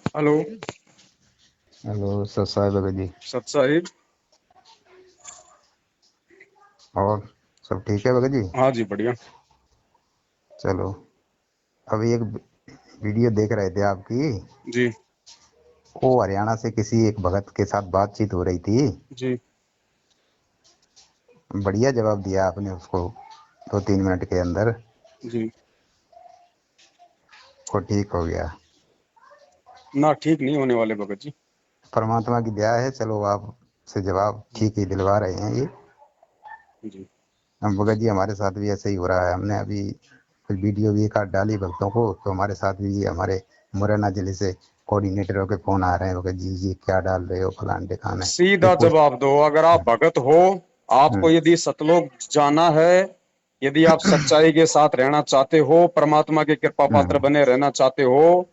Hello. Hello सत साहब भगत जी। सत साहिब। और सब ठीक है भगत जी? हाँ जी, बढ़िया। चलो, अभी एक वीडियो देख रहे थे आपकी। जी। वो हरियाणा से किसी एक भगत के साथ बातचीत हो रही थी। जी। बढ़िया जवाब दिया आपने उसको, 2-3 मिनट के अंदर जी। वो ठीक हो गया। ना, ठीक नहीं होने वाले भगत जी। परमात्मा की दया है। चलो, आप से जवाब ठीक ही दिलवा रहे हैं ये। जी। हम भगत जी, हमारे साथ भी ऐसे ही हो रहा है। हमने अभी कुछ वीडियो भी एक आध डाली भक्तों को, तो हमारे साथ भी ये हमारे मुरैना जिले से कोऑर्डिनेटरों के फोन आ रहे हैं, भगत जी ये क्या डाल रहे हो फलान ढिकाने। ये सीधा पोस्ट। जवाब दो। अगर आप भगत हो, आपको यदि सतलोक जाना है, यदि आप सच्चाई के साथ रहना चाहते हो, परमात्मा के कृपा पात्र बने रहना चाहते हो,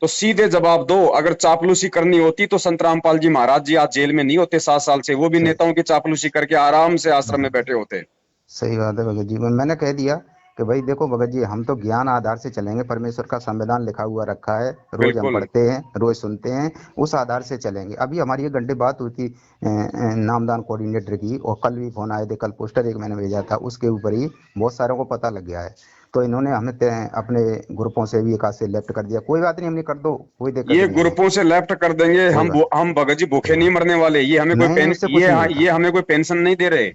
तो सीधे जवाब दो। अगर चापलूसी करनी होती तो संत रामपाल जी महाराज जी आज जेल में नहीं होते 7 साल से। वो भी सही नेताओं की चापलूसी करके आराम से आश्रम में बैठे होते। सही बात है भगत जी। मैंने कह दिया कि भाई देखो भगत जी, हम तो ज्ञान आधार से चलेंगे। परमेश्वर का संविधान लिखा हुआ रखा है, रोज हम बिल्कुल। पढ़ते हैं, रोज सुनते हैं, उस आधार से चलेंगे। अभी हमारी एक घंटे बात हुई थी नामदान कोऑर्डिनेटर की, और कल भी फोन आए थे। कल पोस्टर एक मैंने भेजा था, उसके ऊपर ही बहुत सारों को पता लग गया है। तो इन्होंने हमें अपने ग्रुपों से भी एक आध से लेफ्ट कर दिया। कोई बात नहीं, हमने कर दो, कोई दिक्कत ये नहीं है। ग्रुपों से लेफ्ट कर देंगे कोई हम। बात हम भगत जी कोई भूखे नहीं बात मरने वाले। ये हमें कोई नहीं, पेन उससे कुछ नहीं होता। ये हमें कोई पेंशन नहीं दे रहे।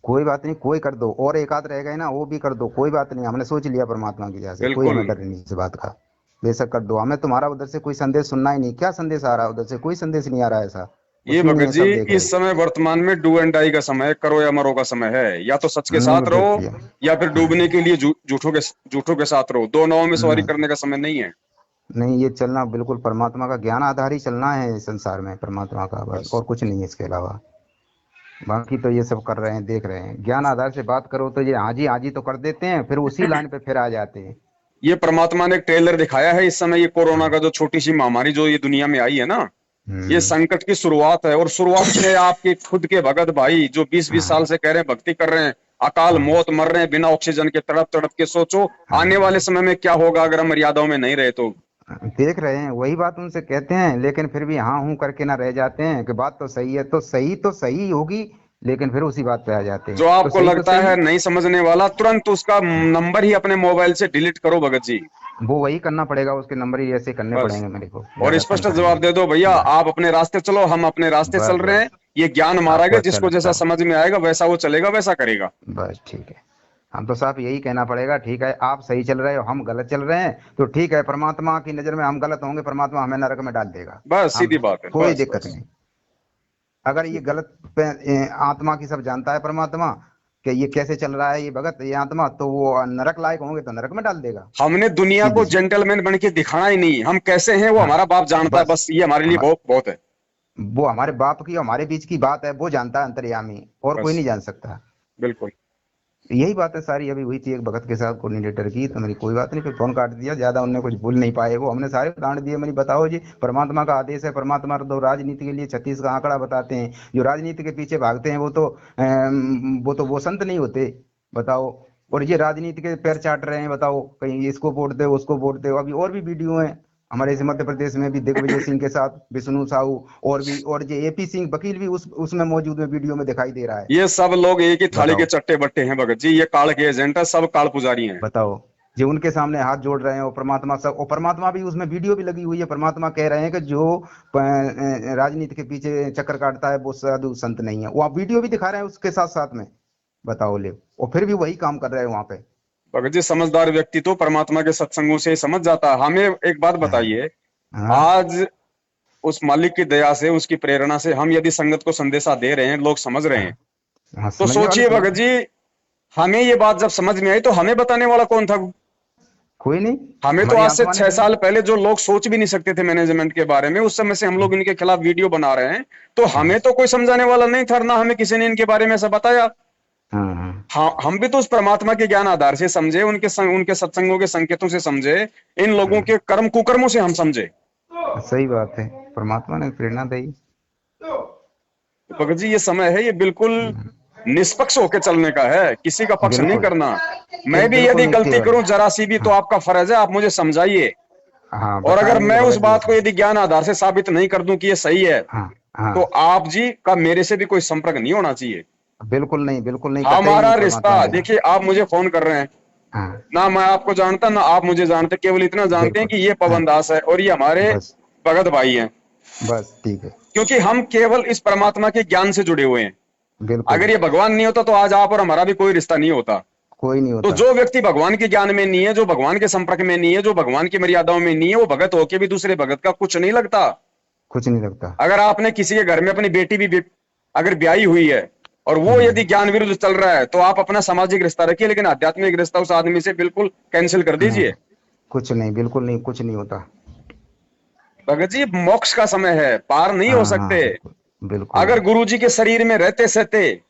कोई बात नहीं, कोई कर दो। और एक आध रह गए ना, वो भी कर दो, कोई बात नहीं। हमने सोच लिया परमात्मा की दया से, कोई बिल्कुल। हमें डर नहीं इस बात का। बेशक कर दो। हमें तुम्हारा उधर से कोई संदेश सुनना ही नहीं। क्या संदेश आ रहा है उधर से? कोई संदेश नहीं आ रहा है ऐसा, ये कुछ भी नहीं भगत है, जी सब देख रहे इस हैं। समय वर्तमान में डू एंड डाई का समय है, करो या मरो का समय है। या तो सच के हमने साथ वो रहो, देख लिया। या फिर डूबने के लिए झूठों के साथ रहो। दो नावों में सवारी नहीं करने का समय नहीं है। नहीं, ये चलना बिल्कुल परमात्मा का ज्ञान आधार ही चलना है इस संसार में, परमात्मा का बस, बस। और कुछ नहीं है इसके अलावा। बाकी तो ये सब कर रहे हैं, देख रहे हैं। ज्ञान आधार से बात करो तो ये हाँ जी तो कर देते हैं, फिर उसी लाइन पे फिर आ जाते हैं। ये परमात्मा ने एक ट्रेलर दिखाया है इस समय। ये कोरोना का जो छोटी सी महामारी जो ये दुनिया में आई है ना, ये हम्म। संकट की शुरुआत है। और शुरुआत में आपके खुद के भगत भाई जो 20-20 साल हाँ से कह रहे हैं, भक्ति कर रहे हैं, अकाल हाँ मौत मर रहे हैं बिना ऑक्सीजन के, तड़प तड़प के। सोचो आने वाले हाँ। समय में क्या होगा अगर हम मर्यादाओं में नहीं रहे तो। देख रहे हैं, वही बात उनसे कहते हैं, लेकिन फिर भी हाँ हूँ करके ना रह जाते हैं कि बात तो सही है। तो सही होगी, लेकिन फिर उसी बात पे आ जाते हैं। जो आपको तो लगता सही। है नहीं समझने वाला, तुरंत उसका नंबर ही अपने मोबाइल से डिलीट करो भगत जी। वो वही करना पड़ेगा, उसके नंबर ही ऐसे करने बस। पड़ेंगे मेरे को, और ज्यादा तंग स्पष्ट जवाब करेंगे। दे दो, भैया बस आप अपने रास्ते चलो, हम अपने रास्ते बस चल रहे हैं। बस। ये ज्ञान हमारा आपको है, अच्छा जिसको लगता जैसा हो, समझ में आएगा वैसा वो चलेगा, वैसा करेगा। बस ठीक है। हम तो साहब यही कहना पड़ेगा, ठीक है आप सही चल रहे हो, हम गलत चल रहे हैं, तो ठीक है। परमात्मा की नजर में हम गलत होंगे, परमात्मा हमें नरक में डाल देगा। बस हम सीधी बात है। कोई बस दिक्कत बस। नहीं। अगर ये गलत आत्मा की सब जानता है परमात्मा कि ये कैसे चल रहा है ये भगत, ये आत्मा, तो वो नरक लायक होंगे तो नरक में डाल देगा। हमने दुनिया सीधी को सी। जेंटलमैन बन के दिखाना ही नहीं। हम कैसे हैं वो हाँ हमारा बाप जानता है। बस। बस ये हमारे लिए हम बहुत बहुत है। वो हमारे बाप की हमारे बीच की बात है, वो जानता है अंतर्यामी, और कोई बस। नहीं जान सकता। बिल्कुल। यही बात है सारी। अभी हुई थी एक भगत के साथ कोऑर्डिनेटर की, तो मेरी कोई बात नहीं, फिर फोन काट दिया। ज्यादा उनने कुछ भूल नहीं पाए, वो हमने सारे उदाहरण दिए। मैंने बताओ जी, परमात्मा का आदेश है। परमात्मा तो राजनीति के लिए 36 का आंकड़ा बताते हैं। जो राजनीति के पीछे भागते हैं वो संत नहीं होते, बताओ। और ये राजनीति के पैर चाट रहे हैं, बताओ, कहीं इसको वोट दे उसको वोट दे। अभी और भी वीडियो है हमारे इस मध्य प्रदेश में भी, दिग्विजय सिंह के साथ विष्णु साहू, और भी, और जो एपी सिंह वकील भी उसमें मौजूद है, वीडियो में दिखाई दे रहा है। ये सब लोग एक ही थाली के बताओ चट्टे बट्टे हैं भगत जी। ये काल के एजेंट है, सब काल पुजारी हैं। बताओ। जो उनके सामने हाथ जोड़ रहे हैं, और परमात्मा सब, और परमात्मा भी उसमें वीडियो भी लगी हुई है। परमात्मा कह रहे हैं कि जो राजनीति के पीछे चक्कर काटता है वो साधु संत नहीं है। वो आप वीडियो भी दिखा रहे हैं उसके साथ साथ में, बताओ ले। और फिर भी वही काम कर रहे हैं वहां पे। भगत जी समझदार व्यक्ति तो परमात्मा के सत्संगों से ही समझ जाता है। हमें एक बात हाँ बताइए, हाँ आज उस मालिक की दया से, उसकी प्रेरणा से हम यदि संगत को संदेशा दे रहे हैं, लोग समझ रहे हाँ हैं, हाँ, तो समझने वाले सोचिए समझ। भगत जी, हमें ये बात जब समझ में आई तो हमें बताने वाला कौन था? कोई नहीं। हमें तो हमारी आज से आत्मा ने 6 साल पहले जो लोग सोच भी नहीं सकते थे मैनेजमेंट के बारे में, उस समय से हम लोग इनके खिलाफ वीडियो बना रहे हैं। तो हाँ हमें तो कोई समझाने वाला नहीं था, ना हमें किसी ने इनके बारे में ऐसा बताया। हाँ हाँ हाँ, हम भी तो उस परमात्मा के ज्ञान आधार से समझे, उनके सत्संगों के संकेतों से समझे, इन लोगों हाँ। के कर्म कुकर्मों से हम समझे। सही बात है, परमात्मा ने प्रेरणा दी। तो भगत जी ये समय है, ये बिल्कुल निष्पक्ष होकर चलने का है, किसी का पक्ष नहीं बिल्कुल। करना। मैं भी बिल्कुल यदि नहीं, गलती केवल। करूं जरा सी भी, तो हाँ, आपका फर्ज है आप मुझे समझाइए। हाँ और अगर बताएंगे मैं उस भगत जी बात को बताएं। यदि ज्ञान आधार से साबित नहीं कर दूं कि ये सही है, हाँ तो हाँ, आप जी का मेरे से भी कोई संपर्क नहीं होना चाहिए। बिल्कुल नहीं, कतई हमारा नहीं रिश्ता, परमात्मा बिना। देखिए आप मुझे फोन कर रहे हैं, हाँ ना मैं आपको जानता ना आप मुझे जानते, केवल इतना जानते हैं बिल्कुल। कि ये हाँ पवन दास है और ये हमारे बस, भगत भाई हैं, बस ठीक है। क्योंकि हम केवल इस परमात्मा के ज्ञान से जुड़े हुए हैं। बिल्कुल, अगर ये भगवान नहीं होता तो आज आप और हमारा भी कोई रिश्ता नहीं होता। कोई नहीं तो होता। जो व्यक्ति भगवान के ज्ञान में नहीं है, जो भगवान के संपर्क में नहीं है, जो भगवान की मर्यादाओं में नहीं है, वो भगत होके भी दूसरे भगत का कुछ नहीं लगता। कुछ नहीं लगता। अगर आपने किसी के घर में अपनी बेटी भी अगर ब्याही हुई है और वो यदि हम्म, ज्ञान विरुद्ध चल रहा है, तो आप अपना सामाजिक रिश्ता रखिए, लेकिन आध्यात्मिक रिश्ता उस आदमी से बिल्कुल कैंसिल कर नहीं, दीजिए। कुछ नहीं, बिल्कुल नहीं, कुछ नहीं होता। भगत जी मोक्ष का समय है, पार नहीं हो हाँ हाँ सकते। बिल्कुल, बिल्कुल। अगर गुरु जी के शरीर में रहते सहते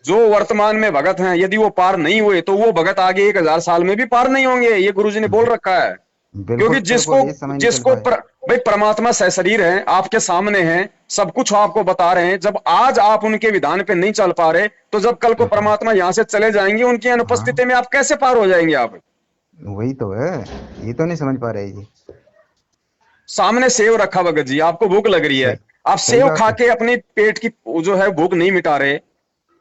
जो वर्तमान में भगत हैं, यदि वो पार नहीं हुए, तो वो भगत आगे 1000 साल में भी पार नहीं होंगे, ये गुरु जी ने बोल रखा है। क्योंकि बिल्कुल जिसको बिल्कुल, ये समय नहीं चल जिसको पाए। भाई परमात्मा सशरीर है, आपके सामने है, सब कुछ आपको बता रहे हैं, जब आज आप उनके विधान पे नहीं चल पा रहे, तो जब कल को बिल्कुल। परमात्मा यहां से चले जाएंगे, उनकी हाँ अनुपस्थिति में आप कैसे पार हो जाएंगे आप? वही तो है, ये तो नहीं समझ पा रहे जी। सामने सेव रखा भगत जी, आपको भूख लग रही है, सही, आप सही सेव बात खा है। के अपनी पेट की जो है भूख नहीं मिटा रहे,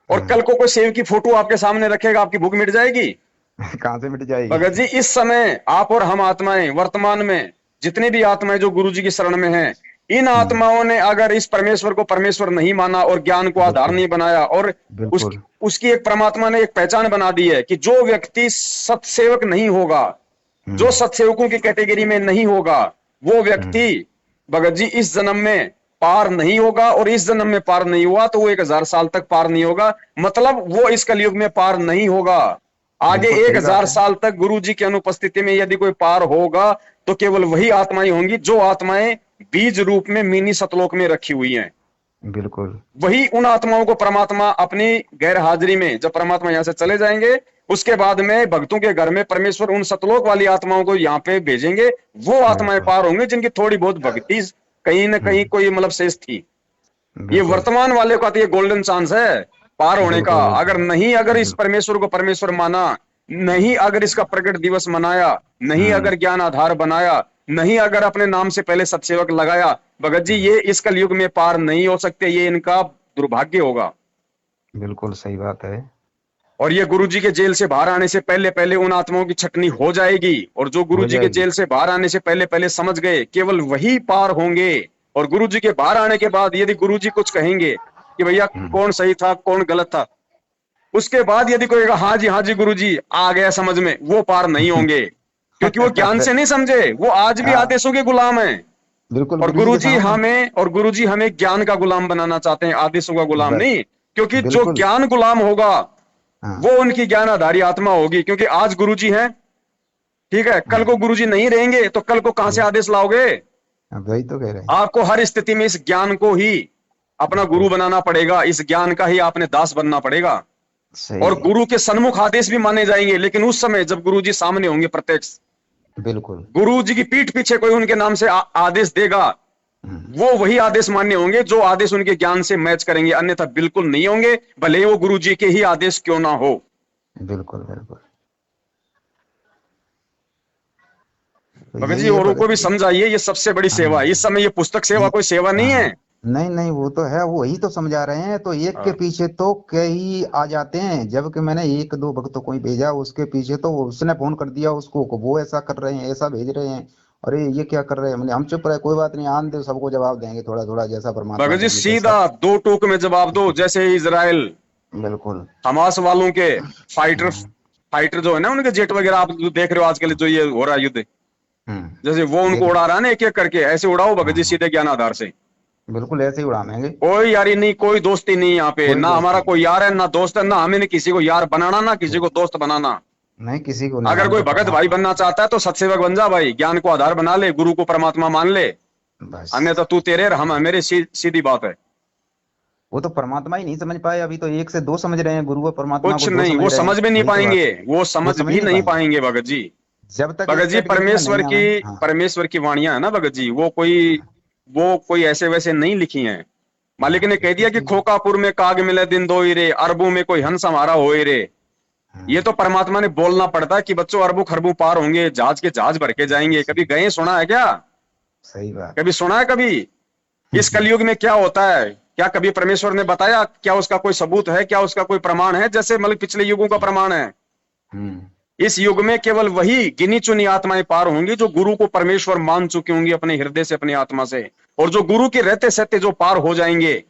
और कल हाँ। को कोई सेव की फोटो आपके सामने रखेगा, आपकी भूख मिट जाएगी? कहाँ से मिट जाएगी। भगत जी इस समय आप और हम आत्माएं, वर्तमान में जितनी भी आत्माएं जो गुरु जी की शरण में हैं, इन आत्माओं ने अगर इस परमेश्वर को परमेश्वर नहीं माना और ज्ञान को आधार बिल्कुल नहीं बनाया, और बिल्कुल। उसकी एक परमात्मा ने एक पहचान बना दी है कि जो व्यक्ति सत्सेवक नहीं होगा, जो हम्म सत्सेवकों की कैटेगरी में नहीं होगा, वो व्यक्ति हम्म, भगत जी इस जन्म में पार नहीं होगा, और इस जन्म में पार नहीं हुआ तो वो 1000 साल तक पार नहीं होगा, मतलब वो इस कलयुग में पार नहीं होगा। आगे बिल्कुल एक सही बात हजार है। साल तक गुरु जी की अनुपस्थिति में यदि कोई पार होगा, तो केवल वही आत्माएं होंगी जो आत्माएं बीज रूप में मिनी सतलोक में रखी हुई हैं। बिल्कुल वही उन आत्माओं को परमात्मा अपनी गैर हाजिरी में, जब परमात्मा यहां से चले जाएंगे, उसके बाद में भक्तों के घर में परमेश्वर उन सतलोक वाली आत्माओं को यहाँ पे भेजेंगे। वो आत्माएं बिल्कुल। पार होंगे जिनकी थोड़ी बहुत भक्ति कहीं ना कहीं हम्म, कोई मतलब शेष थी। ये बिल्कुल वर्तमान वाले का तो ये गोल्डन चांस है पार होने का। बिल्कुल। अगर नहीं, अगर इस बिल्कुल। परमेश्वर को परमेश्वर माना, नहीं अगर इसका प्रकट दिवस मनाया, नहीं हम्म अगर ज्ञान आधार बनाया, नहीं अगर अपने नाम से पहले सत्सेवक लगाया, भगत जी हम्म, ये इस कलयुग में पार नहीं हो सकते, ये इनका दुर्भाग्य होगा। बिल्कुल सही बात है। और ये गुरु जी के जेल से बाहर आने से पहले पहले उन आत्माओं की छटनी हो जाएगी, और जो गुरु हो जी के जाएगी। जेल से बाहर आने से पहले पहले समझ गए, केवल वही पार होंगे। और गुरु जी के बाहर आने के बाद यदि गुरु जी कुछ कहेंगे कि भैया हम्म, कौन सही था कौन गलत था, उसके बाद यदि कोई कहेगा हाँ जी गुरु जी आ गया समझ में, वो पार नहीं होंगे, क्योंकि वो ज्ञान से नहीं समझे, वो आज भी हाँ आदेशों के गुलाम हैं। बिल्कुल, और गुरु जी के सामने। गुरु जी हमें ज्ञान का गुलाम बनाना चाहते हैं, आदेशों का गुलाम बस, नहीं। क्योंकि जो बिल्कुल। ज्ञान गुलाम होगा, हाँ वो उनकी ज्ञानाधारी आत्मा होगी। क्योंकि आज गुरु जी हैं, ठीक है, कल हाँ को गुरु जी नहीं रहेंगे, तो कल को कहां से बिल्कुल। आदेश लाओगे? अब वही तो कह रहे हैं। आपको हर स्थिति में इस ज्ञान को ही अपना गुरु बिल्कुल बनाना पड़ेगा, इस ज्ञान का ही आपने दास बनना पड़ेगा। सही। और गुरु के सन्मुख आदेश भी माने जाएंगे, लेकिन उस समय जब गुरु जी सामने होंगे प्रत्यक्ष, बिल्कुल। गुरु जी की पीठ पीछे कोई उनके नाम से आदेश देगा, हम्म, वो वही आदेश मान्य होंगे जो आदेश उनके ज्ञान से मैच करेंगे, अन्यथा बिल्कुल नहीं होंगे, भले ही वो गुरु जी के ही आदेश क्यों ना हो। बिल्कुल बिल्कुल। तो भगत जी यही है औरों को भगत भी जी। समझाइए, ये सबसे बड़ी सेवा है। इस हाँ समय ये पुस्तक सेवा ये, कोई सेवा नहीं है। हाँ नहीं नहीं, वो तो है, वो वही तो समझा रहे हैं, तो एक के हाँ। पीछे तो कई आ जाते हैं, जबकि मैंने एक दो भक्तों को ही भेजा, उसके पीछे तो उसने फोन कर दिया उसको को वो ऐसा कर रहे हैं, ऐसा भेज रहे हैं। अरे ये क्या कर रहे हैं, मैंने हम चुप रहे, कोई बात नहीं, आन दे, सबको जवाब देंगे थोड़ा थोड़ा, जैसा परमात्मा भगत जी देंगे सीधा जैसा। दो टूक में जवाब दो, जैसे इजराइल बिल्कुल। हमास वालों के फाइटर हम्म फाइटर जो है ना, उनके जेट वगैरह आप जो देख रहे हो आजकल जो ये हो रहा है युद्ध, जैसे वो उनको देख उड़ा रहा है ना एक एक करके, ऐसे उड़ाओ भगत जी हाँ सीधे ज्ञान आधार से। बिल्कुल, ऐसे ही उड़ाएंगे। कोई यारी नहीं, कोई दोस्ती नहीं, यहाँ पे कोई ना दोस्त हमारा नहीं, कोई यार है ना दोस्त है, ना हमें किसी को यार बनाना ना किसी को दोस्त बनाना। नहीं किसी को नहीं, अगर हम कोई तो भगत भाई परमात्मा। बनना चाहता है तो सत्सेवक बन जा भाई, ज्ञान को आधार बना ले, गुरु को परमात्मा मान ले, अन्यथा बस, तू तेरे और हम मेरे, सीधी बात है। वो तो परमात्मा ही नहीं समझ पाए, अभी तो एक से दो समझ रहे हैं, गुरु और परमात्मा कुछ को दो नहीं, समझ वो रहे हैं, समझ भी नहीं वही तो बात पाएंगे, है। वो वो समझ समझ भी नहीं नहीं पाएंगे पाएंगे भगत जी। जब तक भगत इस जी कैटेगरी में नहीं आवे। हाँ परमेश्वर की वाणियां है ना भगत जी, वो कोई ऐसे वैसे नहीं लिखी हैं। मालिक हाँ ने कह बिल्कुल दिया कि सही बात। खोकापुर में काग मिले दिन दो ही रे, अरबों में कोई हंस हमारा होए रे। ये तो परमात्मा ने बोलना पड़ता है कि बच्चों अरबों खरबों पार होंगे, जहाज के जहाज भर के जाएंगे। कभी गए, सुना है क्या? सही बात। कभी सुना है कभी इस कलयुग में क्या होता है? क्या कभी परमेश्वर ने बताया? क्या उसका कोई सबूत है? क्या उसका कोई प्रमाण है जैसे मतलब पिछले युगों का प्रमाण है? हम्म। इस युग में केवल वही गिनी चुनी आत्माएं पार होंगी जो गुरु को परमेश्वर मान चुकी होंगी अपने हृदय से, अपनी आत्मा से। और जो गुरु के रहते सहते जो पार हो जाएंगे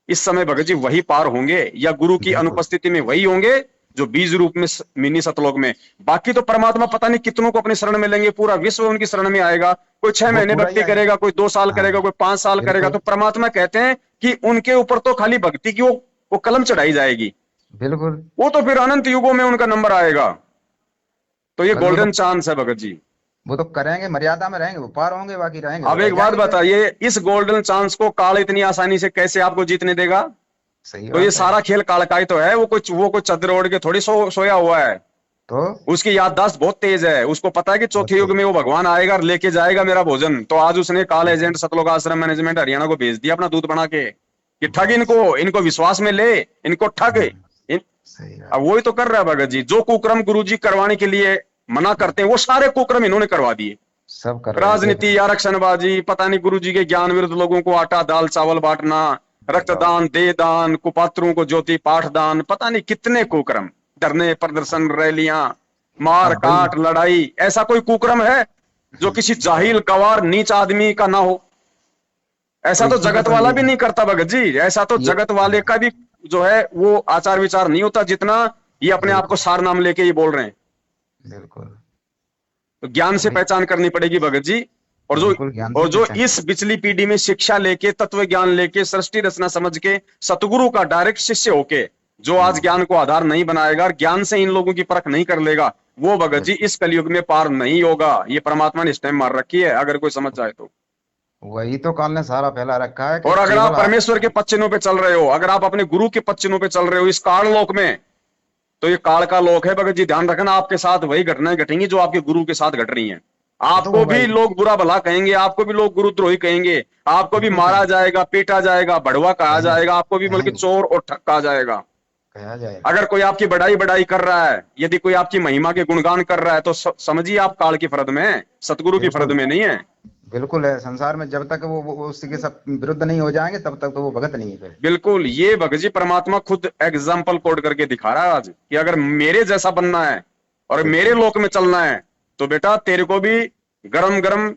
इस समय भगत जी, वही पार होंगे, या गुरु की बिल्कुल। अनुपस्थिति में वही होंगे जो बीज रूप में मिनी सतलोक में। बाकी तो परमात्मा पता नहीं कितनों को अपनी शरण में लेंगे, पूरा विश्व उनकी शरण में आएगा। कोई 6 वो महीने पूरा ही भक्ति आएगा। करेगा, कोई 2 साल हाँ। करेगा, कोई 5 साल करेगा। तो बिल्कुल। परमात्मा कहते हैं कि उनके ऊपर तो खाली भक्ति की वो कलम चढ़ाई जाएगी, बिल्कुल। वो तो फिर अनंत युगों में उनका नंबर आएगा। तो ये बस गोल्डन चांस है भगत जी। वो तो करेंगे, मर्यादा में रहेंगे, वो पार होंगे, बाकी रहेंगे तो अब रह एक बात जाएंगे फिर। बताइए, इस गोल्डन चांस को काल इतनी आसानी से कैसे आपको जीतने देगा? सही तो ये बात है। सारा खेल काल का ही तो है। वो कोई चद्दर ओढ़ के थोड़ी सोया हुआ है। तो उसकी याददाश्त बहुत तेज है। उसको पता है कि बहुत चौथे युग तेज। में वो भगवान आएगा और लेके जाएगा मेरा भोजन। तो आज उसने काल एजेंट सतलोक आश्रम मैनेजमेंट हरियाणा को भेज दिया अपना दूत बना के कि ठग बस। इनको, इनको विश्वास में ले, इनको ठग। हम्म। सही अब बात। वही तो कर रहा है भगत जी। जो कुक्रम गुरुजी करवाने के लिए मना करते हैं वो सारे कुक्रम इन्होंने करवा दिए। सब कर रहे हैं, देख रहे राजनीति, हैं। आरक्षणबाजी, पता नहीं गुरुजी के ज्ञान विरुद्ध लोगों को आटा दाल चावल बांटना, बताओ। रक्तदान, दे दान, कुपात्रों को ज्योति पाठ दान, पता नहीं कितने कुक्रम, धरने प्रदर्शन, रैलियां, मार अब भाई। काट, लड़ाई। ऐसा कोई कुक्रम है जो किसी बताओ। जाहिल गवार नीच आदमी का ना हो? ऐसा कोई तो इसी को जगत तो वाला ये भी नहीं करता भगत जी। ऐसा तो ये जगत वाले का भी जो है वो आचार विचार नहीं होता जितना ये अपने आप को बिल्कुल। सार नाम लेके ये बोल रहे हैं। बिल्कुल। तो ज्ञान से अभी पहचान करनी पड़ेगी भगत जी। और जो बिल्कुल ज्ञान और से जो पहचान। इस पिछली पीढ़ी में शिक्षा लेके, तत्व ज्ञान लेके, सृष्टि रचना समझ के, सतगुरु का डायरेक्ट शिष्य होके जो आज ज्ञान को आधार नहीं बनाएगा और ज्ञान से इन लोगों की परख नहीं कर लेगा, वो भगत जी बिल्कुल। इस कलयुग में पार नहीं होगा। ये परमात्मा ने स्टैम्प मार रखी है, अगर कोई समझ जाए तो। वही तो काल ने सारा फैला रखा है कि और अगर केवल आप परमेश्वर के पद चिन्हों पे चल रहे हो, अगर आप अपने गुरु के पद चिन्हों पे चल रहे हो इस काल लोक में, तो ये काल का लोक है भगत जी। ध्यान रखना, आपके साथ वही घटनाएं घटेंगी जो आपके गुरु के साथ घट रही हैं। वो तो आपको होगा भी ही। लोग बुरा भला कहेंगे, आपको भी लोग गुरुद्रोही कहेंगे, आपको भी बिल्कुल मारा कहेंगे। जाएगा, पीटा जाएगा, भड़वा कहा कहेंगे। जाएगा, आपको भी बल्कि कहेंगे। चोर और ठग कहा जाएगा। कहा जाएगा। अगर कोई आपकी बड़ाई बड़ाई कर रहा है, यदि कोई आपकी महिमा के गुणगान कर रहा है, तो समझिए आप काल की फरद में है, सतगुरु की फरद बिल्कुल। में नहीं है। बिल्कुल है, संसार में जब तक वो उसके सब विरुद्ध नहीं हो जाएंगे तब तक तो वो भगत नहीं है फिर। बिल्कुल, ये भगत जी परमात्मा खुद एग्जाम्पल कोड करके दिखा रहा है आज कि अगर मेरे जैसा बनना है और मेरे बिल्कुल। लोक में चलना है तो बेटा तेरे को भी गरम गरम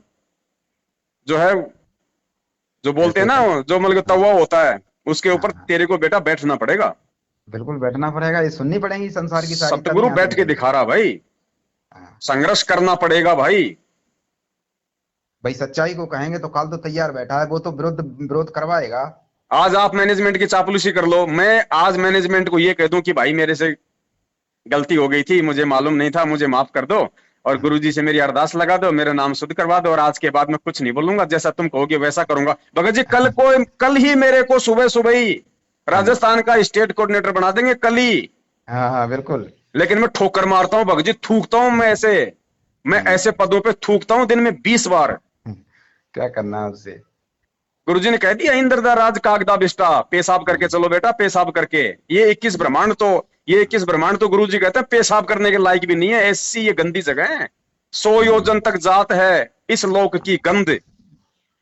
जो है, जो बोलते हैं जैसे ना, कर। जो मतलब हाँ। तवा होता है उसके हाँ। ऊपर हाँ। तेरे को बेटा बैठना पड़ेगा। बिल्कुल बैठना पड़ेगा, ये सुननी पड़ेगी संसार की सारी, तभी सतगुरु यहाँ से बैठ के निकलेंगे। दिखा रहा भाई, हाँ। संघर्ष करना पड़ेगा भाई। भाई सच्चाई को कहेंगे तो काल तो तैयार बैठा है, वो तो विरोध विरोध करवाएगा। आज आप मैनेजमेंट की चापलूसी कर लो, मैं आज मैनेजमेंट को ये कह दूं कि भाई मेरे से गलती हो गई थी, मुझे मालूम नहीं था, मुझे माफ कर दो, और हाँ। गुरुजी से मेरी अरदास लगा दो, मेरा नाम शुद्ध करवा दो, और आज के बाद मैं कुछ नहीं बोलूंगा, जैसा तुम कहोगे वैसा करूंगा। भगत जी कल ही मेरे को सुबह सुबह ही हाँ। राजस्थान का स्टेट कोऑर्डिनेटर बना देंगे, कल ही। हाँ। हाँ, बिल्कुल। लेकिन मैं ठोकर मारता हूँ भगत जी, थूकता हूं मैं हम्म। ऐसे पदों पे थूकता हूं दिन में 20 बार। क्या करना है उससे। गुरुजी ने कह दिया इंद्रदा राज कागदा बिस्टा, पेशाब करके चलो बेटा, पेशाब करके। ये 21 ब्रह्मांड तो गुरुजी कहते हैं पेशाब करने के लायक भी नहीं है, ऐसी ये गंदी जगह है। 100 योजन तक जात है इस लोक की गंध।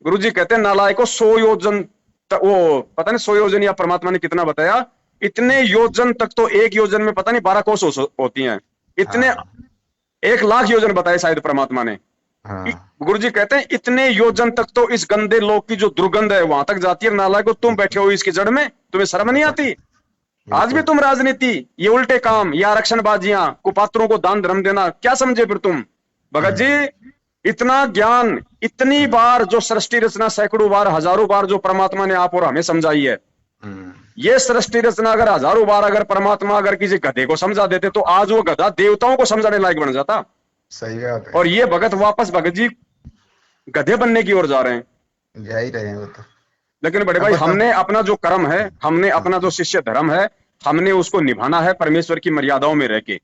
गुरुजी कहते हैं नालायकों 100 योजन तक, वो पता नहीं 100 योजन या परमात्मा ने कितना बताया, इतने योजन तक तो एक योजन में पता नहीं 12 कोस होती हैं, इतने हाँ। 1 लाख योजन बताए शायद परमात्मा ने। हाँ। गुरुजी कहते हैं इतने योजन तक तो इस गंदे लोक की जो दुर्गंध है वहां तक जाती है। नालायकों तुम बैठे हो इसकी जड़ में, तुम्हें शर्म नहीं बताओ। आती? आज भी बिल्कुल। तुम राजनीति, ये उल्टे काम, ये आरक्षणबाजियां, कुपात्रों को दान धर्म देना क्या समझे फिर तुम? भगत जी इतना ज्ञान, इतनी बार जो सृष्टि रचना सैकड़ों बार, हजारों बार जो परमात्मा ने आप और हमें समझाई है, हम्म। ये सृष्टि रचना अगर हजारों बार अगर परमात्मा अगर किसी गधे को समझा देते तो आज वो गधा देवताओं को समझाने लायक बन जाता। सही बात है। और ये भगत वापस भगत जी गधे बनने की ओर जा रहे हैं। जा ही रहे हैं वो तो। लेकिन बड़े अब भाई, बताओ। हमने अपना जो कर्म है, हमने हाँ। अपना जो शिष्य धर्म है, हमने उसको निभाना है परमेश्वर की मर्यादाओं में रह के।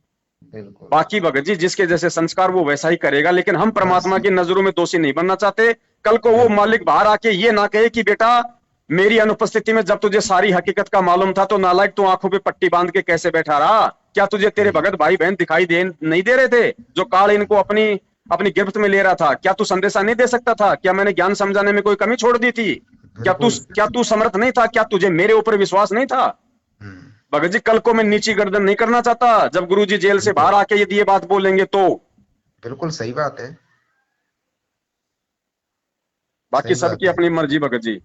बिल्कुल। बाकी भगत जी जिसके जैसे संस्कार वो वैसा ही करेगा, लेकिन हम बस। परमात्मा की नजरों में दोषी नहीं बनना चाहते। कल को वो बिल्कुल। मालिक बाहर आके ये ना कहे कि बेटा मेरी अनुपस्थिति में जब तुझे सारी हकीकत का मालूम था तो नालायक तू आंखों पे पट्टी बांध के कैसे बैठा रहा, क्या तुझे तेरे भगत भाई बहन दिखाई दे नहीं दे रहे थे, जो काल इनको अपनी अपनी गिरफ्त में ले रहा था? क्या तू संदेशा नहीं दे सकता था? क्या मैंने ज्ञान समझाने में कोई कमी छोड़ दी थी? बिल्कुल। क्या तू समर्थ नहीं था? क्या तुझे मेरे ऊपर विश्वास नहीं था? हम्म, भगत जी, कल को मैं नीची गर्दन नहीं करना चाहता जब गुरुजी जेल से बिल्कुल बाहर आके यदि ये बात बोलेंगे तो। बिल्कुल सही बात है। बाकी सही बात सबकी है। अपनी मर्जी भगत जी।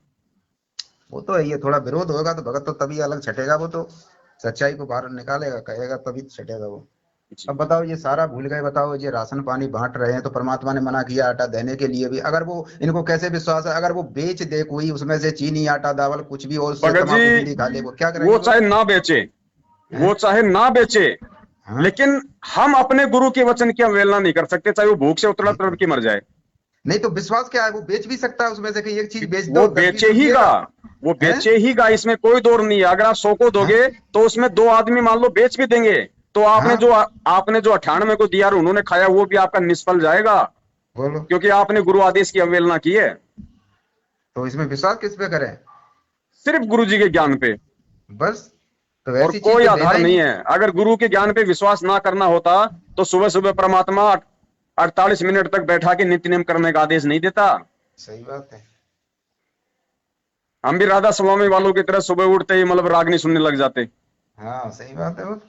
वो तो है, ये थोड़ा विरोध होगा तो भगत तो तभी अलग छटेगा, वो तो सच्चाई को बाहर निकालेगा, कहेगा तभी छटेगा वो। जी अब बताओ, ये सारा भूल गए, बताओ ये राशन पानी बांट रहे हैं तो परमात्मा ने मना किया आटा देने के लिए भी, अगर वो इनको कैसे विश्वास है, अगर वो बेच दे कोई उसमें से चीनी आटा दावल कुछ भी और उससे भगत जी, तम्बाकू बीड़ी खा ले, वो क्या वो करेंगे वो? चाहे ना बेचे, हैं? वो चाहे ना बेचे, हाँ। लेकिन हम अपने गुरु के वचन की अवहेलना नहीं कर सकते, चाहे वो भूख से उतरा नहीं तड़प तो के मर जाए। नहीं तो विश्वास क्या है, वो बेच भी सकता है उसमें से कि एक चीज बेच वो दो 10-20 बेचे ही रुपये गा, का। वो है। बेचे ही गा, इसमें कोई दौर नहीं है। अगर आप 100 को हाँ दोगे तो उसमें 2 आदमी मान लो बेच भी देंगे, तो हाँ। आपने जो 98 को दिया और उन्होंने खाया, वो भी आपका निष्फल जाएगा, बोलो। क्योंकि आपने गुरु आदेश की अवहेलना की है। तो इसमें विश्वास किस पे करें? सिर्फ गुरु जी के ज्ञान पे, बस। तो और ऐसी चीज कोई तो देना आधार ही नहीं नहीं। है। अगर गुरु के ज्ञान पे विश्वास ना करना होता तो सुबह सुबह परमात्मा 48 मिनट तक बैठा के नित्य नेम करने का आदेश नहीं देता। सही बात है। हम भी राधा स्वामी वालों की तरह सुबह उठते ही मतलब रागनी सुनने लग जाते। हाँ सही बात है वो।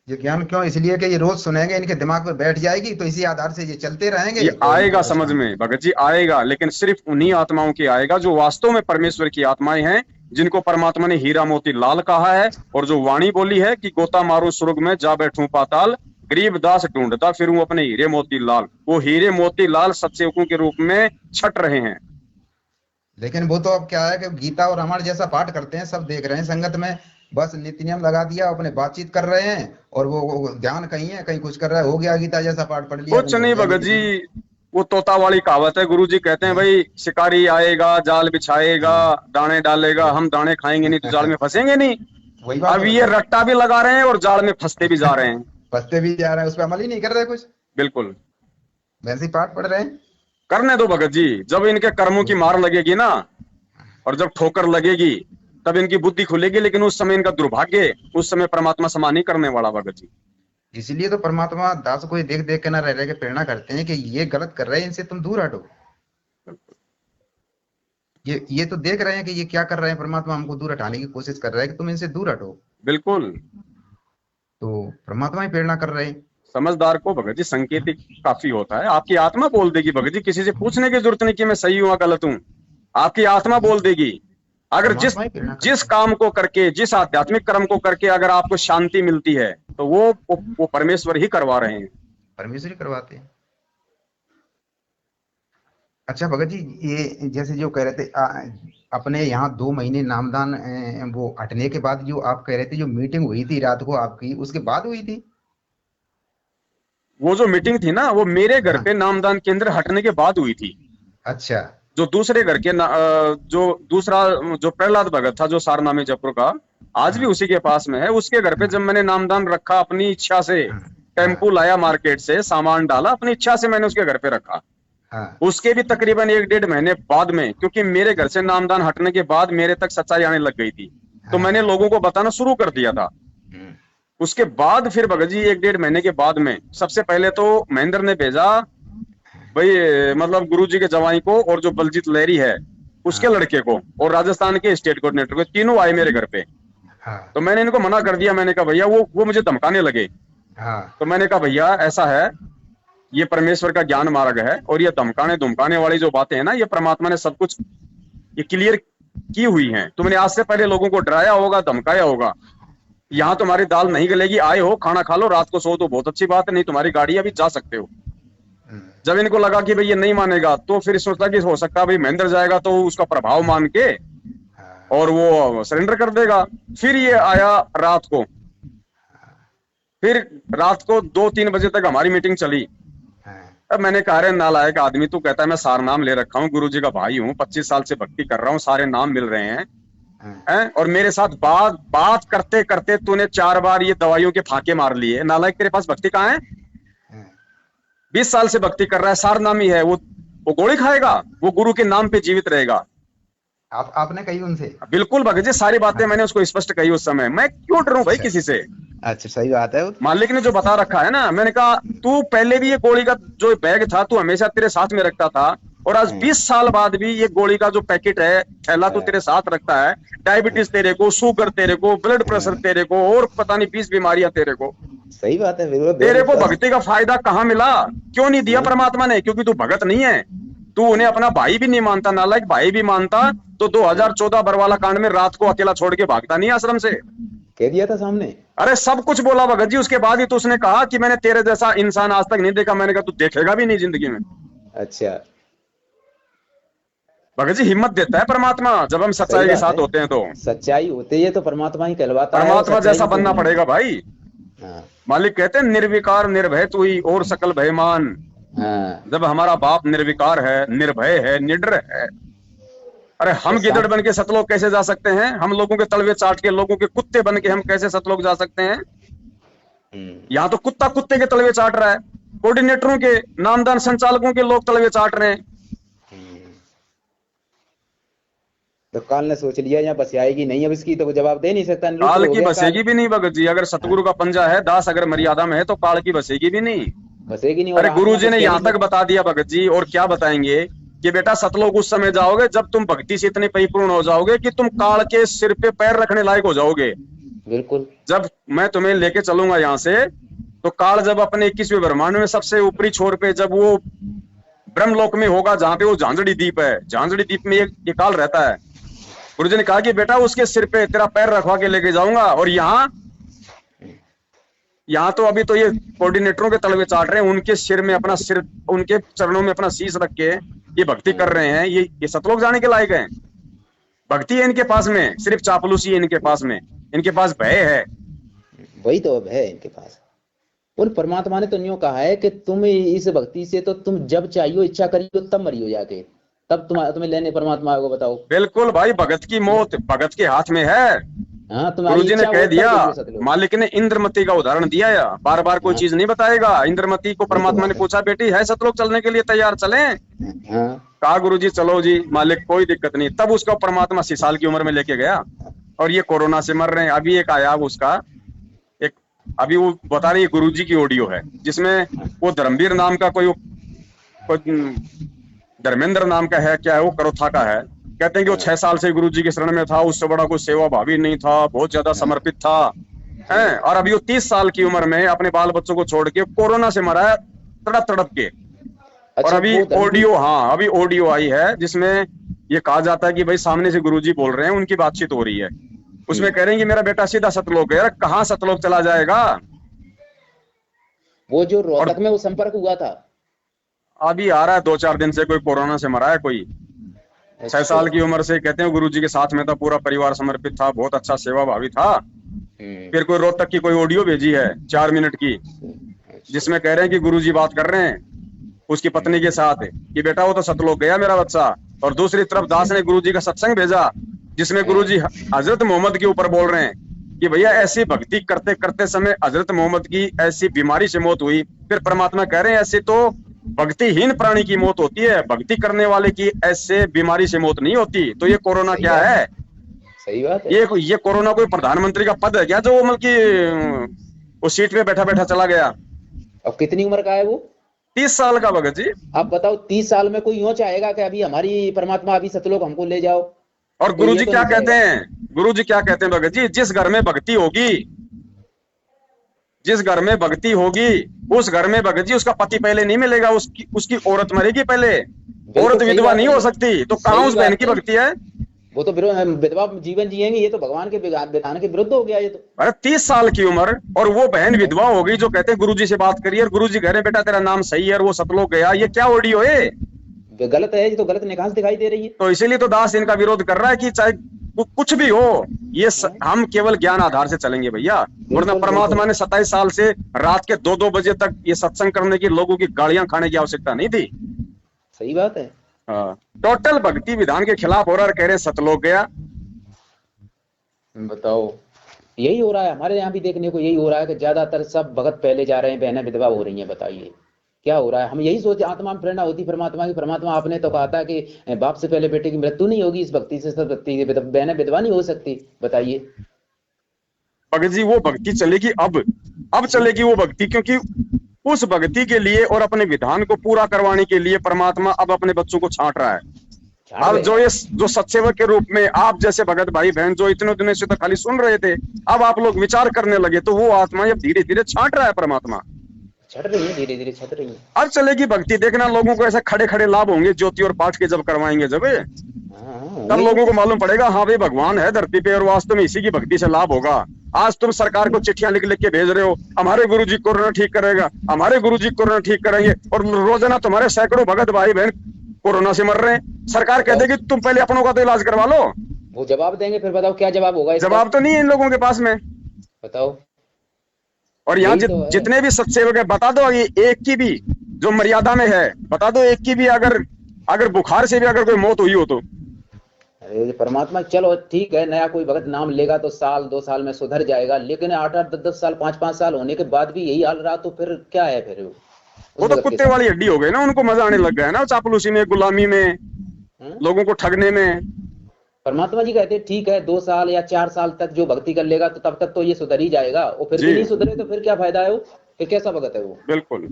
ये ज्ञान क्यों, इसलिए कि ये रोज सुनेंगे, इनके दिमाग में बैठ जाएगी, तो इसी आधार से ये चलते रहेंगे ये तो इनको आएगा कुछ समझ काम में नहीं। भगत जी, आएगा, लेकिन सिर्फ उन्हीं आत्माओं की आएगा जो वास्तव में परमेश्वर की आत्माएं हैं, जिनको परमात्मा ने हीरा मोती लाल कहा है, और जो वाणी बोली है कि गोता मारू स्वर्ग में जा बैठूं पाताल, गरीब दास ढूंढता फिरूं अपने हीरे मोती लाल। वो हीरे मोती लाल सत्सेवकों के रूप में छट रहे हैं। लेकिन वो तो अब क्या है कि गीता और रामायण जैसा पाठ करते हैं, सब देख रहे हैं संगत में, बस नित्य नियम लगा दिया, अपने बातचीत कर रहे हैं, और वो ध्यान कहीं है कहीं कुछ कर रहा है, हो गया गीता जैसा पाठ पढ़ लिया कुछ भाई, हो नहीं गया भगत नित्य जी, नियम। वो तोता वाली कहावत है। गुरु जी कहते हैं हैं? भाई, शिकारी आएगा, जाल बिछाएगा, हाँ। दाने डालेगा, हम दाने खाएंगे नहीं तो जाल में फंसेंगे नहीं। वही बात अब है ये बताओ। रट्टा भी लगा रहे हैं और जाल में फंसते भी जा रहे हैं। फंसते भी जा रहे हैं, उस पर अमल ही नहीं कर रहे कुछ, बिल्कुल। वैसे ही पाठ पढ़ रहे हैं। करने दो भगत जी, जब इनके कर्मों की मार लगेगी ना, और जब ठोकर लगेगी, तब इनकी बुद्धि खुलेगी, लेकिन उस समय इनका दुर्भाग्य, उस समय परमात्मा समा नहीं करने वाला भगत जी। इसीलिए तो परमात्मा दास को ये देख देख के ना रह रहे के प्रेरणा करते हैं कि ये गलत कर रहे हैं, इनसे तुम दूर हटो। ये तो देख रहे हैं कि ये क्या कर रहे हैं, परमात्मा हमको दूर हटाने की कोशिश कर रहा है कि तुम इनसे दूर हटो। बिल्कुल। तो परमात्मा ही प्रेरणा कर रहे हैं। समझदार को भगत जी संकेत ही काफी होता है। आपकी आत्मा बोल देगी भगत जी, किसी से पूछने की जरूरत नहीं कि मैं सही हूं या गलत हूं, आपकी आत्मा बोल देगी। अगर जिस परमात्मा ही प्रेरणा जिस करते हैं। काम को करके, जिस आध्यात्मिक कर्म को करके अगर आपको शांति मिलती है, तो वो परमेश्वर ही करवा रहे हैं। परमेश्वर ही करवाते हैं। अच्छा भगत जी, ये जैसे जो कह रहे थे अपने यहाँ 2 महीने नामदान वो हटने के बाद जो आप कह रहे थे जो मीटिंग हुई थी रात को आपकी, उसके बाद हुई थी? वो जो मीटिंग थी ना, वो मेरे घर हाँ। पे नामदान केंद्र हटने के बाद हुई थी। अच्छा। जो दूसरे घर के जो दूसरा, जो प्रहलाद भगत था, जो सारनामे जयपुर का, आज भी हाँ उसी के पास में है, उसके घर पे हाँ जब मैंने नामदान रखा अपनी इच्छा से, हाँ टेम्पू हाँ लाया मार्केट से, सामान डाला, अपनी इच्छा से मैंने उसके घर पे रखा। हाँ। उसके भी तकरीबन 1-1.5 महीने बाद में, क्योंकि मेरे घर से नामदान हटने के बाद मेरे तक सच्चाई आने लग गई थी, तो हाँ मैंने हाँ। लोगों को बताना शुरू कर दिया था। हम्म, उसके बाद फिर भगत जी 1-1.5 महीने के बाद में सबसे पहले तो महेंद्र ने भेजा भाई, मतलब गुरु जी के जवाई को, और जो बलजीत लहरी है उसके हाँ लड़के को, और राजस्थान के स्टेट कोऑर्डिनेटर को, तीनों आए मेरे घर पे। हाँ तो मैंने इनको मना कर दिया, मैंने कहा भैया, वो मुझे धमकाने लगे। हाँ। तो मैंने कहा भैया ऐसा है, ये परमेश्वर का ज्ञान मार्ग है, और ये धमकाने धमकाने वाली जो बातें हैं ना, ये परमात्मा ने सब कुछ ये क्लियर की हुई हैं। तुमने आज से पहले लोगों को डराया होगा, धमकाया होगा। यहाँ तुम्हारी दाल नहीं गलेगी, आए हो खाना खा लो, रात को सो तो बहुत अच्छी बात है, नहीं तुम्हारी गाड़ी अभी जा सकते हो। हम्म, जब इनको लगा कि भाई ये नहीं मानेगा, तो फिर सोचता कि हो सकता है भाई महेंद्र जाएगा तो उसका प्रभाव मान के हाँ और वो सरेंडर कर देगा। फिर ये आया रात को, फिर रात को 2-3 बजे तक हमारी मीटिंग चली। हाँ अब मैंने कहा, अरे नालायक आदमी, तू कहता है मैं सार नाम ले रखा हूँ, गुरु जी का भाई हूँ, 25 साल से भक्ति कर रहा हूँ, सारे नाम मिल रहे हैं, हाँ हैं? और मेरे साथ बात करते करते तूने 4 बार ये दवाइयों के फाके मार लिए। नालायक, तेरे पास भक्ति कहाँ है? हाँ 20 साल से भक्ति कर रहा है, सार नामी है, वो गोली खाएगा? वो गुरु के नाम पे जीवित रहेगा। आपने कही उनसे? बिल्कुल भगत जी, सारी बातें मैंने उसको स्पष्ट कही उस समय। मैं क्यों डरूं भाई अच्छा किसी से? अच्छा, सही बात है वो तो। मालिक ने जो बता रखा है ना, मैंने कहा तू पहले भी ये गोली का जो बैग था तू हमेशा तेरे साथ में रखता था, और आज हाँ, 20 साल बाद भी ये गोली का जो पैकेट है, थैला तू हाँ, तेरे साथ रखता है। हाँ, डायबिटीज तेरे को, शुगर तेरे को, ब्लड प्रेशर हाँ, तेरे को, और पता नहीं 20 बीमारियां तेरे को। सही बात है, बिल्कुल तेरे को बेविश्वास। भक्ति का फायदा कहाँ मिला? क्यों नहीं दिया हाँ, परमात्मा ने? क्योंकि तू भगत नहीं है। तू उन्हें अपना भाई भी नहीं मानता, नालायक। भाई भी मानता तो हाँ, 2014 बरवाला कांड में रात को अकेला छोड़ के भागता नहीं आश्रम से। कह दिया था सामने। अरे सब कुछ बोला भगत जी, उसके बाद ही तो उसने कहा कि मैंने तेरे जैसा इंसान आज तक नहीं देखा। मैंने कहा तू देखेगा भी नहीं जिंदगी में। अच्छा, भगत जी, हिम्मत देता है परमात्मा जब हम सही सच्चाई के बात साथ है। होते हैं तो। सच्चाई होती है तो परमात्मा ही कहलवाता है, और परमात्मा सच्चाई जैसा में कोई बनना नहीं है। पड़ेगा भाई। हाँ, मालिक कहते हैं निर्विकार निर्भय तू ही और सकल भयमान। हाँ, जब हमारा बाप निर्विकार है, निर्भय है, निडर है, अरे तो हम गिदड़ साथ। बन के सतलोक कैसे जा सकते हैं? हम लोगों के तलवे चाट के, लोगों के कुत्ते बन के हम कैसे सतलोक जा सकते हैं? हम्म, यहाँ तो कुत्ता कुत्ते के तलवे चाट रहा है। कोऑर्डिनेटरों के, नामदान संचालकों के लोग तलवे चाट रहे हैं। हम्म। तो काल ने सोच लिया यहाँ बस आएगी नहीं, अब इसकी तो जवाब दे नहीं सकता, निरुत्तर काल हो की गया काल। बसेगी भी नहीं भगत जी। अगर हाँ, सतगुरु का पंजा है, दास अगर मर्यादा में है, तो काल की बसेगी भी नहीं। बसेगी नहीं, और अरे गुरु आत्मा जी कुछ ने कह यहाँ नहीं तक सकती। बता दिया भगत जी, और क्या बताएंगे कि बेटा सतलोक उस समय जाओगे जब तुम भक्ति से इतने परिपूर्ण हो जाओगे कि तुम काल के सिर पे पैर रखने लायक हो जाओगे। बिल्कुल। जब मैं तुम्हें लेके चलूंगा यहाँ से, तो काल जब अपने 21वें ब्रह्मांड में सबसे ऊपरी छोर पे, जब वो ब्रह्मलोक में होगा, जहां पे वो झांझड़ी द्वीप है, झांझड़ी द्वीप में ये काल रहता है। गुरु जी ने कहा कि बेटा उसके सिर पे तेरा पैर रखवा के लेके जाऊंगा। और यहाँ तो अभी तो ये कोऑर्डिनेटरों के तलवे चाट रहे हैं, उनके सिर में अपना सिर, उनके चरणों में अपना शीश रख के ये भक्ति कर रहे हैं। ये सतलोक जाने के लायक है? भक्ति है इनके पास में, सिर्फ चापलूसी है इनके पास में। इनके पास भय है। वही तो अब है इनके पास। और परमात्मा ने तो यूं कहा है कि तुम इस भक्ति से तो तुम जब चाहिए इच्छा करियो तब मरियो जाके, तब तुम्हें लेने परमात्मा आएगा, बताओ। बिल्कुल भाई, भगत की मौत भगत के हाथ में है। हाँ, तुम्हारी गुरुजी ने इच्छा कह हो दिया। तब देंगे सतलोक। मालिक ने इंद्रमती का उदाहरण दिया है, बार बार कोई हाँ, चीज नहीं बताएगा। इंद्रमती को वही तो परमात्मा ने बात है। पूछा, बेटी है सतलोक चलने के लिए तैयार, चलें? हाँ, कहा गुरुजी चलो जी मालिक, कोई दिक्कत नहीं। तब उसको परमात्मा 80 साल की उम्र में लेके गया। और ये कोरोना से मर रहे हैं। अभी एक आया उसका, एक, अभी वो बता रही गुरुजी की ऑडियो है, जिसमें वो धर्मवीर नाम का कोई धर्मेंद्र नाम का है, क्या है वो, करोथा का है। कहते हैं कि वो हाँ, 6 साल से गुरुजी के शरण में था, उससे बड़ा कोई सेवा भावी नहीं था, बहुत ज्यादा हाँ, समर्पित था, है। हाँ। और अभी वो 30 साल की उम्र में अपने बाल बच्चों को छोड़ के कोरोना से मरा है, तड़प तड़प के। और अच्छा, अभी वो धर्मवीर। ऑडियो, हाँ अभी ऑडियो आई है जिसमें ये कहा जाता है कि भाई सामने से गुरुजी बोल रहे हैं, उनकी बातचीत हो रही है। उसमें कह रहे हैं कि मेरा बेटा सीधा सतलोक है। कहाँ सतलोक चला जाएगा? वो जो और रोहतक में वो संपर्क हुआ था। अभी आ रहा है 2-4 दिन से, कोई कोरोना से मरा है कोई। 6 अच्छा। साल की उम्र से, कहते हैं गुरुजी के साथ में था, पूरा परिवार समर्पित था, बहुत अच्छा सेवा भावी था। फिर कोई रोहतक की कोई ऑडियो भेजी है 4 मिनट की, अच्छा। जिसमें कह रहे हैं कि गुरुजी बात कर रहे हैं उसकी पत्नी के साथ कि बेटा वो तो सतलोक गया मेरा बच्चा। और दूसरी तरफ दास ने गुरुजी का सत्संग भेजा, जिसमें गुरुजी हजरत मोहम्मद के ऊपर बोल रहे हैं कि भैया ऐसी भक्ति करते करते समय हजरत मोहम्मद की ऐसी बीमारी से मौत हुई। फिर परमात्मा कह रहे हैं ऐसे तो भक्तिहीन प्राणी की मौत होती है, भक्ति करने वाले की ऐसे बीमारी से मौत नहीं होती। तो ये कोरोना सही क्या बात है? सही बात है। ये कोरोना कोई प्रधानमंत्री का पद है क्या, जो मतलब कि उस सीट पे बैठा बैठा चला गया? अब कितनी उम्र का है वो? 30 साल का भगत जी। अब बताओ, 30 साल में कोई यूं चाहेगा कि अभी हमारी परमात्मा अभी सतलोक हमको ले जाओ? और कोई ये गुरुजी तो क्या नहीं कहते चाहेगा। हैं? गुरुजी क्या कहते हैं भगत जी? जिस घर में भक्ति होगी, जिस घर में भक्ति होगी, उस घर में भगत जी उसका पति पहले नहीं मिलेगा, उसकी उसकी औरत मरेगी पहले। बिल्कुल औरत सही विधवा बात नहीं है हो ये। सकती, तो कहाँ सही उस बहन बात की है। भक्ति है? वो तो विधवा जीवन जिएंगे, ये तो भगवान के विधान के विरुद्ध हो गया ये तो। अरे 30 साल की उम्र, और वो बहन विधवा हो गई जो कहते हैं गुरुजी से बात करिए, और गुरुजी कह रहे बेटा तेरा नाम सही है, और वो सतलोक गया। ये क्या ऑडियो है? गलत है, ये तो गलत निकाह से दिखाई दे रही है। तो इसीलिए तो दास इनका विरोध कर रहा है कि चाहे कुछ भी हो, हम केवल ज्ञान आधार से चलेंगे भैया। वरना बिल्कुल परमात्मा बिल्कुल। ने 27 साल से रात के 2-2 बजे तक ये सत्संग करने की, लोगों की गालियां खाने की आवश्यकता नहीं थी। सही बात है। टोटल भक्ति विधान के खिलाफ हो रहा है, कह रहे सतलोक गया। बताओ, यही हो रहा है हमारे यहाँ भी, देखने को यही हो रहा है कि ज्यादातर सब भगत पहले जा रहे हैं, बहनें विधवा हो रही हैं, बताइए। क्या हो रहा है। हम यही सोचे, आत्मा में प्रेरणा होती परमात्मा की। परमात्मा आपने तो कहा था कि बाप से पहले बेटे की मृत्यु नहीं होगी, इस भक्ति से सब भक्ति की बहनें विधवा नहीं हो सकती। बताइए भगत जी, वो भक्ति चलेगी अब चलेगी वो भक्ति, क्योंकि उस भक्ति के लिए और अपने विधान को पूरा करवाने के लिए परमात्मा अब अपने बच्चों को छांट रहा है। छाड़ अब रहे जो हैं। ये जो सत्सेवक के रूप में आप जैसे भगत भाई बहन जो इतने दिनों से तो खाली सुन रहे थे, अब आप लोग विचार करने लगे, तो वो आत्मा अब धीरे धीरे छांट रहा है परमात्मा। छट रही है, धीरे धीरे छट रही है। अब चलेगी भक्ति। देखना लोगों को ऐसे खड़े खड़े लाभ होंगे ज्योति और पाठ के जब करवाएंगे, जब हाँ, तब यही लोगों तो। को मालूम पड़ेगा हाँ भाई भगवान है धरती पे और वास्तव में इसी की भक्ति से लाभ होगा। आज तुम सरकार को चिट्ठियां लिख लिख के भेज रहे हो, हमारे गुरुजी कोरोना ठीक करेगा, हमारे गुरुजी कोरोना ठीक करेंगे, और रोजाना तुम्हारे सैकड़ों भगत भाई बहन कोरोना से मर रहे हैं। सरकार कह देगी तुम पहले अपनों का तो इलाज करवा लो। वो जवाब देंगे, फिर बताओ क्या जवाब होगा इसका। जवाब तो नहीं है इन लोगों के पास में। बताओ। और यहाँ यही तो है। जितने भी सत्सेवक है, बता दो ये एक की भी जो मर्यादा में है, बता दो एक की भी अगर बुखार से भी अगर कोई मौत हुई हो तो। अरे परमात्मा, चलो ठीक है, नया कोई भगत नाम लेगा तो साल 2 साल में सुधर जाएगा, लेकिन 8-8 10-10 साल 5-5 साल होने के बाद भी यही हाल रहा तो फिर क्या है फिर वो तो कुत्ते वाली हड्डी हो गई ना, उनको मजा आने लग गया है ना चापलूसी में, गुलामी में, लोगों को ठगने में। परमात्मा जी कहते हैं ठीक है 2 साल या 4 साल तक जो भक्ति कर लेगा तो तब तक तो ये सुधर ही जाएगा, और फिर भी नहीं सुधरे तो फिर क्या फायदा है, वो फिर कैसा भगत है वो। बिल्कुल।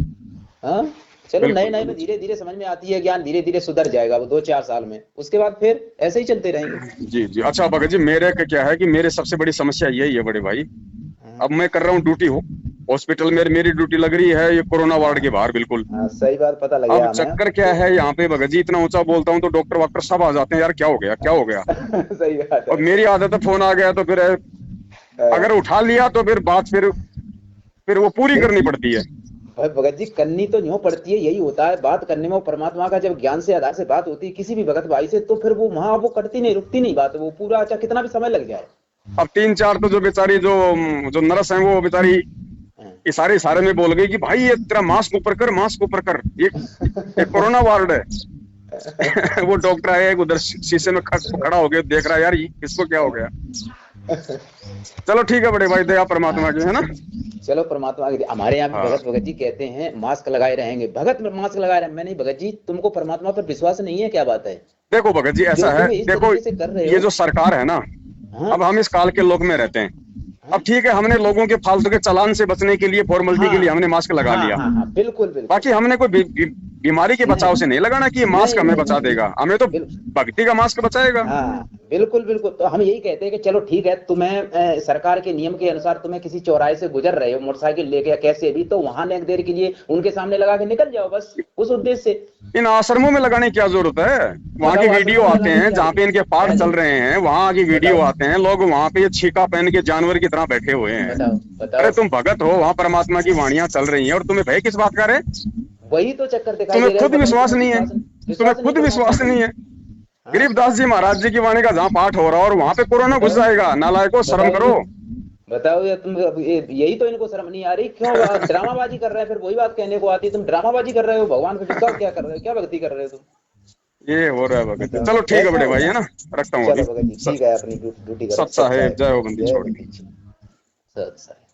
हाँ चलो, बिल्कुल, नए नए में धीरे धीरे समझ में आती है ज्ञान, धीरे धीरे सुधर जाएगा वो 2-4 साल में, उसके बाद फिर ऐसे ही चलते रहेंगे। जी जी। अच्छा भगत जी, मेरे का क्या है कि मेरे सबसे बड़ी समस्या यही है बड़े भाई। अब मैं कर रहा हूँ ड्यूटी हो हॉस्पिटल में, मेरी ड्यूटी लग रही है ये कोरोना वार्ड के बाहर बिल्कुल। हाँ, सही बात, पता लग गया अब हमें। चक्कर क्या है यहाँ पे भगत जी, इतना ऊंचा बोलता हूँ तो डॉक्टर वॉक्टर सब आ जाते हैं, यार क्या हो गया क्या हो गया। सही बात है। और मेरी आदत है फोन आ गया तो फिर अगर उठा लिया तो फिर बात फिर वो पूरी करनी पड़ती है। भाई भगत जी, करनी तो यूं पड़ती है, यही होता है बात करने में। वो परमात्मा का जब ज्ञान से आधार से बात होती है किसी भी भगत भाई से, तो फिर वो वहां वो कटती नहीं, रुकती नहीं बात, वो पूरा अच्छा कितना भी समय लग जाए। अब 3-4 तो जो बेचारी जो नर्स है वो बेचारी इशारे में बोल गई कि भाई ये तेरा मास्क ऊपर कर, मास्क ऊपर कर, ये कोरोना वार्ड है। वो डॉक्टर आया उधर शीशे में खड़ा हो गया, देख रहा है यार इसको क्या हो गया। चलो ठीक है बड़े भाई, दया परमात्मा की है ना। चलो परमात्मा की। हमारे यहाँ भी भगत जी कहते हैं मास्क लगाए रहेंगे, भगत मास्क लगाए रहे। मैं नहीं भगत जी, तुमको परमात्मा पर विश्वास नहीं है, क्या बात है। देखो भगत जी ऐसा है, देखो ये जो सरकार है ना, अब हम इस काल के लोक में रहते हैं। अब ठीक है, हमने लोगों के फालतू के चालान से बचने के लिए, फॉर्मेलिटी के लिए हमने मास्क लगा लिया। बिल्कुल बिल्कुल। बाकी हमने कोई बीमारी के बचाव से नहीं लगाना कि ये मास्क हमें बचा देगा, हमें तो भक्ति का मास्क बचाएगा। हाँ बिल्कुल बिल्कुल। तो हम यही कहते हैं कि चलो ठीक है, तुम्हें सरकार के नियम के अनुसार तुम्हें किसी चौराहे से गुजर रहे हो मोटरसाइकिल लेके या कैसे भी, तो वहां एक देर के लिए उनके सामने लगा के निकल जाओ, बस उस उद्देश्य से। इन आश्रमों में लगाने की क्या जरूरत है। वहाँ की वीडियो आते हैं जहाँ पे इनके पाठ चल रहे हैं, वहाँ की वीडियो आते हैं, लोग वहाँ पे ये छीका पहन के जानवर की तरह बैठे हुए हैं। अरे तुम भगत हो, वहाँ परमात्मा की वाणियां चल रही हैं और तुम्हें भय किस बात का है। वही तो चक्कर दिखाई तुम्हें खुद विश्वास नहीं है, तुम्हें खुद विश्वास नहीं है। गरीबदास जी महाराज जी की वाणी का जहाँ पाठ हो रहा है और वहाँ पे कोरोना घुस जाएगा, नालायकों शर्म करो। बताओ यार, तुम यही तो इनको शर्म नहीं आ रही, क्यों ड्रामाबाजी कर रहे हैं। फिर वही बात कहने को आती है, तुम ड्रामाबाजी कर रहे हो, भगवान को विश्वास क्या कर रहे हो, क्या भक्ति कर रहे हो तुम। ये हो रहा है भगत। चलो ठीक है बड़े भाई, है ना, रखता हूँ। ठीक है, अपनी ड्यूटी करो। सत्ता है, जय हो बंदी छोड़। सत्ता है।